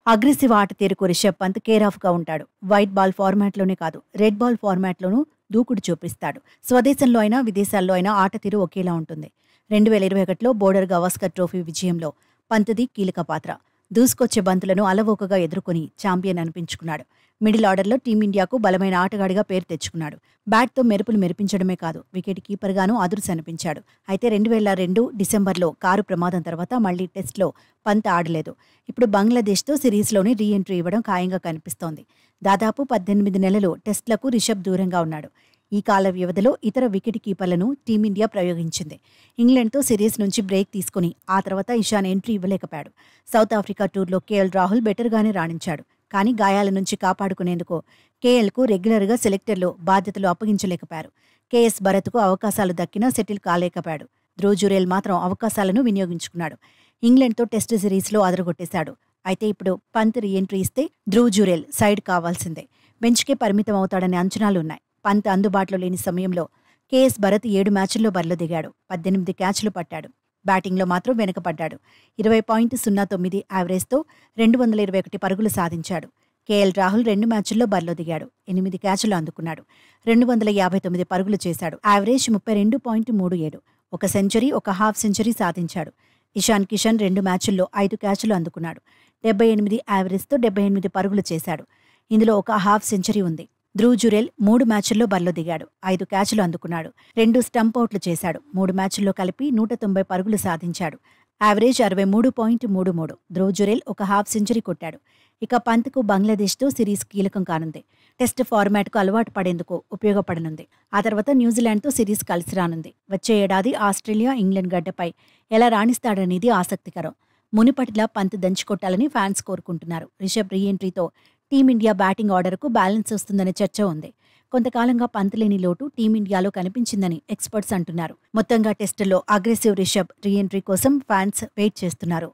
Aggressive ఆట తీరుకు Rishabh Pant care ఆఫ్గా ఉంటాడు. White ball ఫార్మాట్లోనే కాదు, రెడ్ బాల్ ఫార్మాట్లోనూ దూకుడు చూపిస్తాడు. స్వదేశంలో అయినా విదేశాల్లో అయినా ఆట తీరు ఒకేలా ఉంటుంది. 2021లో బోర్డర్ గవాస్కర్ ట్రోఫీ విజయంలో పంత్ది కీలక పాత్ర. దూసుకొచ్చే బంతులను అలవోకగా ఎదుర్కొని ఛాంపియన్ అనిపించుకున్నాడు. మిడిల్ ఆర్డర్లో టీమిండియాకు బలమైన ఆటగాడిగా పేరు తెచ్చుకున్నాడు. బ్యాట్తో మెరుపులు మెరిపించడమే కాదు, వికెట్ కీపర్గానూ అదుర్స్ అనిపించాడు. అయితే 2002 డిసెంబర్లో కారు ప్రమాదం తర్వాత మళ్లీ టెస్ట్లో పంత్ ఆడలేదు. ఇప్పుడు బంగ్లాదేశ్తో సిరీస్లోని రీ ఎంట్రీ ఇవ్వడం ఖాయంగా కనిపిస్తోంది. దాదాపు 18 నెలలు టెస్టులకు రిషబ్ దూరంగా ఉన్నాడు. ఈ కాల వ్యవధిలో ఇతర వికెట్ కీపర్లను టీమిండియా ప్రయోగించింది. ఇంగ్లాండ్తో సిరీస్ నుంచి బ్రేక్ తీసుకుని ఆ తర్వాత ఇషాన్ ఎంట్రీ ఇవ్వలేకపోయాడు. సౌత్ ఆఫ్రికా టూర్లో కేఎల్ రాహుల్ బెటర్గానే రాణించాడు. కానీ గాయాల నుంచి కాపాడుకునేందుకు కేఎల్కు రెగ్యులర్గా సెలెక్టర్లు బాధ్యతలు అప్పగించలేకపోయారు. కేఎస్ భరత్కు అవకాశాలు దక్కినా సెటిల్ కాలేకపోయాడు. ధ్రువ్ జురేల్ మాత్రం అవకాశాలను వినియోగించుకున్నాడు. ఇంగ్లాండ్తో టెస్ట్ సిరీస్లో అదరగొట్టేశాడు. అయితే ఇప్పుడు పంత్ రీ ఎంట్రీ ఇస్తే ధ్రువ్ జురేల్ సైడ్ కావాల్సిందే. బెంచ్కే పరిమితం అవుతాడనే అంచనాలున్నాయి. పంత్ అందుబాటులో లేని సమయంలో కేఎస్ భరత్ 7 మ్యాచ్ల్లో బరిలో దిగాడు. 18 క్యాచ్లు పట్టాడు. బ్యాటింగ్లో మాత్రం వెనుకపడ్డాడు. 20.09 యావరేజ్తో 221 పరుగులు సాధించాడు. కేఎల్ రాహుల్ 2 మ్యాచ్ల్లో బరిలో దిగాడు. 8 క్యాచ్లు అందుకున్నాడు. 259 పరుగులు చేశాడు. యావరేజ్ 32.37. ఒక సెంచరీ, ఒక హాఫ్ సెంచరీ సాధించాడు. ఇషాన్ కిషన్ 2 మ్యాచ్ల్లో 5 క్యాచ్లు అందుకున్నాడు. 78 యావరేజ్తో 78 పరుగులు చేశాడు. ఇందులో ఒక హాఫ్ సెంచరీ ఉంది. ధ్రువ్ జురేల్ 3 మ్యాచ్ల్లో బరిలో దిగాడు. 5 క్యాచ్లు అందుకున్నాడు. 2 స్టంపౌట్లు చేశాడు. 3 మ్యాచ్ల్లో కలిపి 190 పరుగులు సాధించాడు. యావరేజ్ 63.33. ధ్రువ్ జురేల్ ఒక హాఫ్ సెంచరీ కొట్టాడు. ఇక పంత్కు బంగ్లాదేశ్తో సిరీస్ కీలకం కానుంది. టెస్ట్ ఫార్మాట్కు అలవాటు పడేందుకు ఉపయోగపడనుంది. ఆ తర్వాత న్యూజిలాండ్తో సిరీస్ కలిసి రానుంది. వచ్చే ఏడాది ఆస్ట్రేలియా, ఇంగ్లాండ్ గడ్డపై ఎలా రాణిస్తాడనేది ఆసక్తికరం. మునుపటిలా పంత్ దంచుకొట్టాలని ఫ్యాన్స్ కోరుకుంటున్నారు. రిషబ్ రీ ఎంట్రీతో టీమిండియా బ్యాటింగ్ ఆర్డర్కు బ్యాలెన్స్ వస్తుందనే చర్చ ఉంది. కొంతకాలంగా పంత్ లేని లోటు టీమిండియాలో కనిపించిందని ఎక్స్పర్ట్స్ అంటున్నారు. మొత్తంగా టెస్టుల్లో అగ్రెసివ్ రిషబ్ రీ ఎంట్రీ కోసం ఫ్యాన్స్ వెయిట్ చేస్తున్నారు.